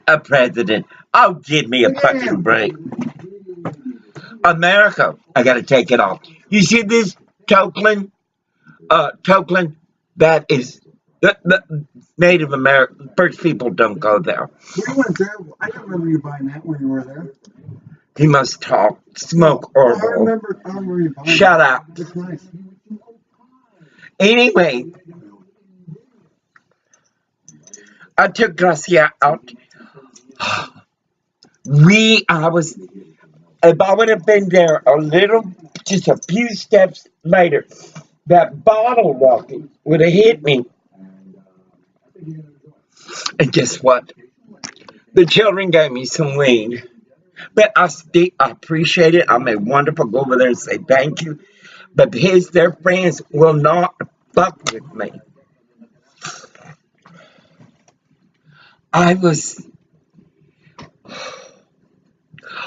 A president. Oh, give me a fucking break. America. I gotta take it off. You see this token? Token? That is the Native American. First people don't go there. We went there. I don't remember you buying that when you were there. He must talk, smoke, I or remember you buying shut up. It's nice. Anyway, I took Garcia out. If I would have been there just a few steps later, that bottle rocket would have hit me. And guess what? The children gave me some weed. But I appreciate it. I made wonderful. Go over there and say thank you. But their friends will not fuck with me.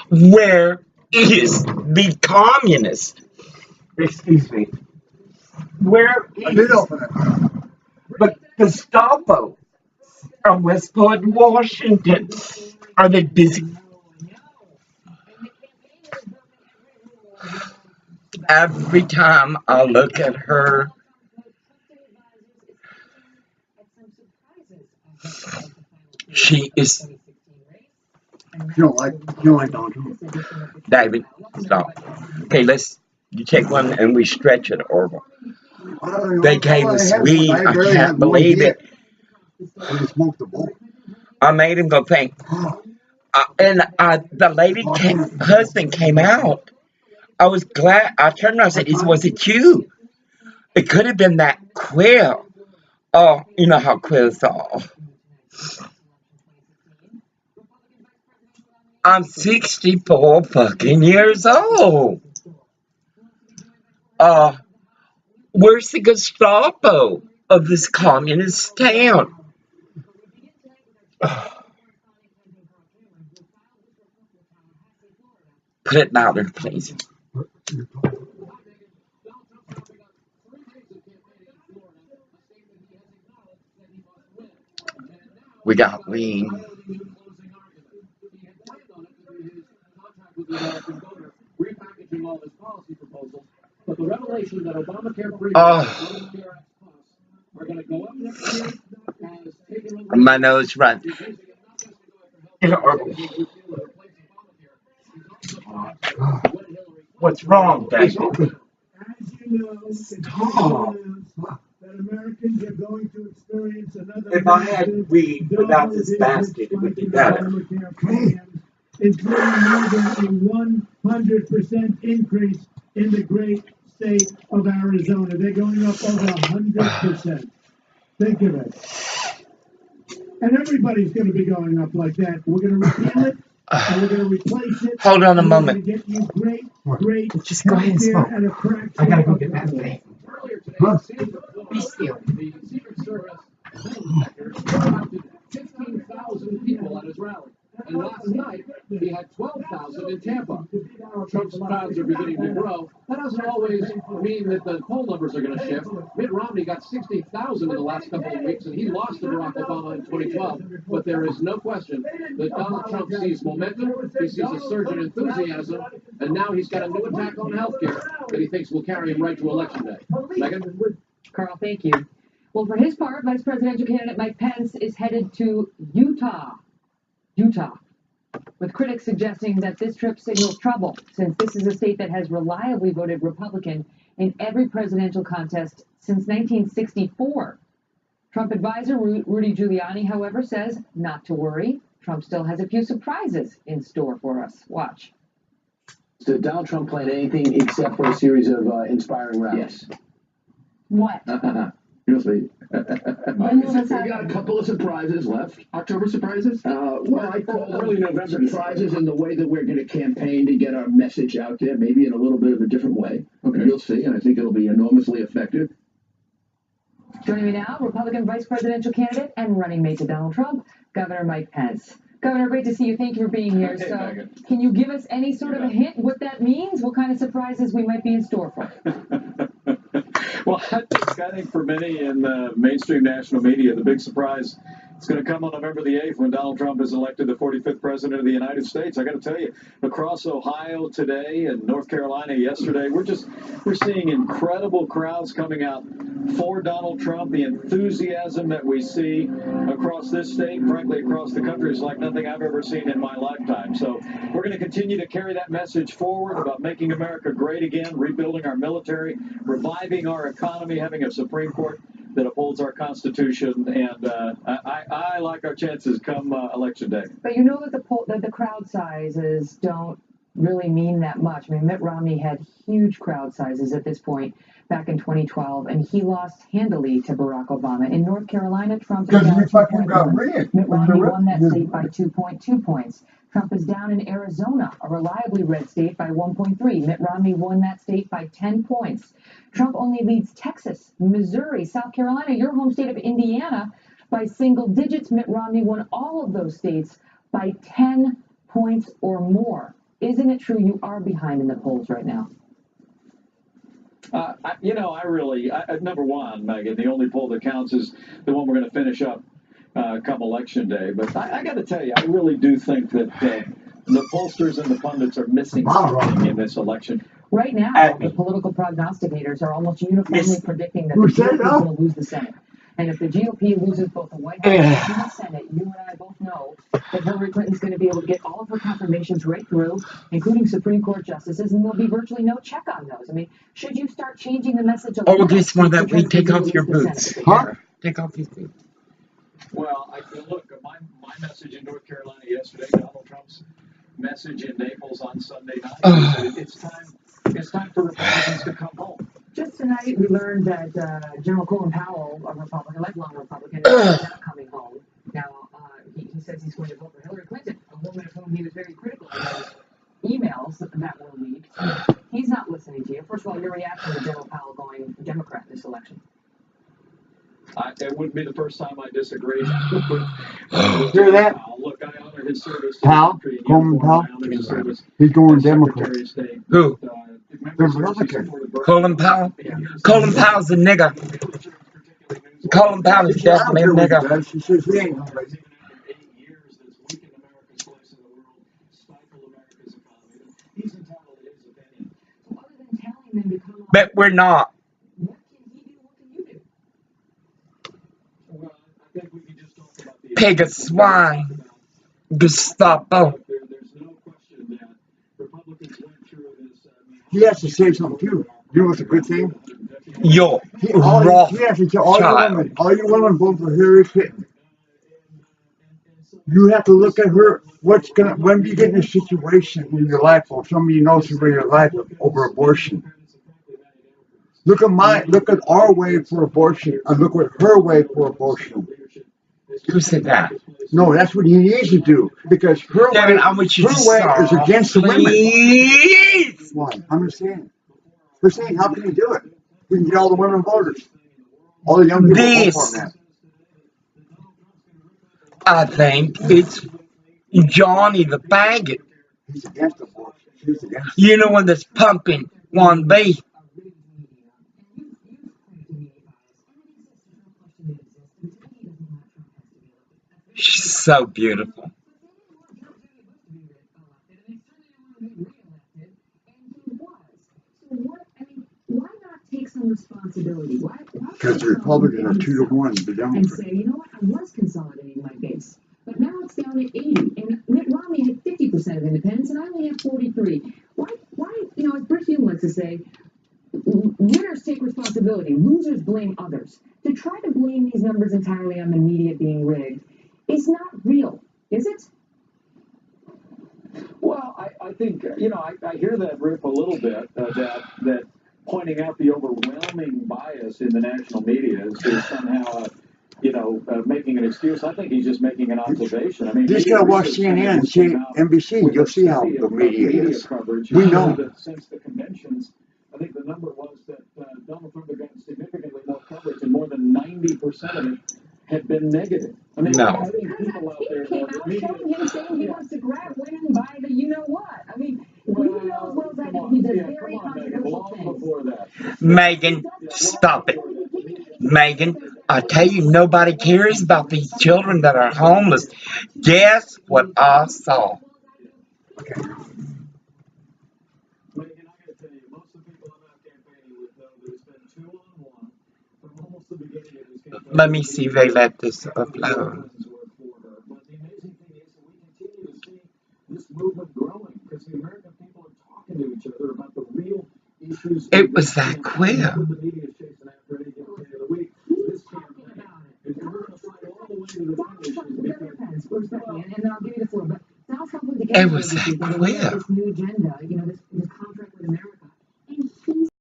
Where is the communist? Excuse me. Where I did is open it. but Gestapo on West Point, Washington? Are they busy? Every time I look at her, she is. You don't like Donald Trump. David, stop. Okay, you take one and we stretch it, Orville. They gave us weed. I can't believe it. When you smoked the bowl. I made him go think. The lady husband came out. I was glad. I turned around and said, was it you? It could have been that Quill. Oh, you know how Quills are. I'm 64 fucking years old. Where's the Gestapo of this communist town? Put it louder, please. We got weed. But the revelation that Obamacare are going to go up next year has taken my nose run. What's wrong, baby? As you know, Stop. that Americans are going to experience another. If I had weed without this basket, it would be better. Including more than a 100% increase in the great state of Arizona. They're going up over 100%. Think of it. And everybody's going to be going up like that. We're going to repeal it, and we're going to replace it. Hold on a moment. We're going to get you great Just go ahead and smoke. at a fraction. I gotta go get that thing. Earlier today, Huh? be still. The Secret Service counted 15,000 people at his rally. And last night, he had 12,000 in Tampa. Trump's crowds are beginning to grow. That doesn't always mean that the poll numbers are going to shift. Mitt Romney got 60,000 in the last couple of weeks, and he lost to Barack Obama in 2012. But there is no question that Donald Trump sees momentum, he sees a surge in enthusiasm, and now he's got a new attack on health care that he thinks will carry him right to Election Day. Megan? Carl, thank you. Well, for his part, Vice Presidential candidate Mike Pence is headed to Utah, with critics suggesting that this trip signals trouble, since this is a state that has reliably voted Republican in every presidential contest since 1964. Trump advisor Rudy Giuliani, however, says not to worry. Trump still has a few surprises in store for us. Watch. Did Donald Trump plan anything except for a series of inspiring rallies? Yes. What? You'll see. When will this We happen? got a couple of surprises left. October surprises? Well, I call early November surprises in the way that we're going to campaign to get our message out there, maybe in a little bit of a different way. Okay. You'll see, and I think it'll be enormously effective. Joining me now, Republican vice presidential candidate and running mate to Donald Trump, Governor Mike Pence. Governor, great to see you. Thank you for being here. Hey, so, Megan. Can you give us any sort of a hint what that means? What kind of surprises we might be in store for? Well, I think for many in the mainstream national media, the big surprise is going to come on November the 8th when Donald Trump is elected the 45th president of the United States. I got to tell you, across Ohio today and North Carolina yesterday, we're seeing incredible crowds coming out for Donald Trump. The enthusiasm that we see across this state, frankly, across the country, is like nothing I've ever seen in my lifetime. So we're going to continue to carry that message forward about making America great again, rebuilding our military, reviving our economy, having a Supreme Court that upholds our Constitution, and I like our chances come Election Day. But you know that the crowd sizes don't really mean that much. I mean, Mitt Romney had huge crowd sizes at this point back in 2012, and he lost handily to Barack Obama. In North Carolina, Trump is down 2.1. Mitt Romney won that state by 2.2 points. Trump is down in Arizona, a reliably red state, by 1.3. Mitt Romney won that state by 10 points. Trump only leads Texas, Missouri, South Carolina, your home state of Indiana, by single digits. Mitt Romney won all of those states by 10 points or more. Isn't it true you are behind in the polls right now? Number one, Megan, the only poll that counts is the one we're going to finish up come Election Day. But I got to tell you, I really do think that the pollsters and the pundits are missing something in this election. Right now, the political prognosticators are almost uniformly predicting that the GOP is going to lose the Senate. And if the GOP loses both the White House and the Senate, you and I both know that Hillary Clinton's going to be able to get all of her confirmations right through, including Supreme Court justices, and there'll be virtually no check on those. I mean, should you start changing the message a little? Just one that we take off your boots. Huh? Take off your boots. Well, look, my message in North Carolina yesterday, Donald Trump's message in Naples on Sunday night, it's time for Republicans to come home. Just tonight, we learned that General Colin Powell, a Republican, lifelong Republican, is not coming home. Now, he says he's going to vote for Hillary Clinton, a woman of whom he was very critical in those emails that were leaked. He's not listening to you. First of all, your reaction to General Powell going Democrat this election? It wouldn't be the first time I disagree. Hear that? Look, I honor his service to Powell? the country. Coleman Powell? He's going Democrat. Who? Republican. Colin Powell? Colin Powell's a nigger. Colin Powell is definitely a nigger. She says he ain't gonna raise it. But we're not. What can he do? What can you do? Well, I think we can just talk about the Pig of swine. Gestapo. There's no question that Republicans went through this. He has to say something too. You know what's a good thing? You're He raw has to tell child. all you women vote for Hillary Clinton. You have to look at her. When you get in a situation in your life, or somebody knows about your life over abortion. Look at our way for abortion, and look at her way for abortion. Who said that? No, that's what he needs to do, because her Devin, way, I want you to is against the women. Please. Why? I'm just saying. We're saying, how can he do it? We can get all the women voters, all the young people vote for him. I think it's Johnny the faggot. He's against abortion. She's against. You know one that's pumping 1B. She's so beautiful. Why not take some responsibility? Because the Republicans are 2-1 to the Democrats. And say, you know what, I was consolidating my base, but now it's down at 80, and Mitt Romney had 50% of independents, and I only have 43. Why? As Bruce Hume likes to say, winners take responsibility, losers blame others. To try to blame these numbers entirely on the media being rigged is not real, is it? Well, I think, I hear that, Rip, a little bit, that pointing out the overwhelming bias in the national media is somehow, making an excuse. I think he's just making an observation. I mean, Just gotta watch CNN and NBC. You'll see how the media is. We know. Since the conventions, I think the number was that Donald Trump had gotten significantly more coverage, and more than 90% of it had been negative. I mean, No. I think people out there, He came out showing him saying he wants to grab women by the you-know-what. I mean, you know as well as I do, he does very controversial things. Before that. Megan, Stop it. Megan, I tell you, nobody cares about these children that are homeless. Guess what I saw? Megan, I gotta tell you, most of the people I'm out campaigning with know that it's been 2-on-1 from almost the beginning of this campaign. Let me see if they let this upload. But the amazing thing is that we continue to see this movement growing because the American people are talking to each other about the real issues. It was that quick. The media is chasing after any given day of the week. This campaign is we're going to fight all the way to the finish. And then I'll give you the floor. But sounds something to It was that quick. this new agenda, this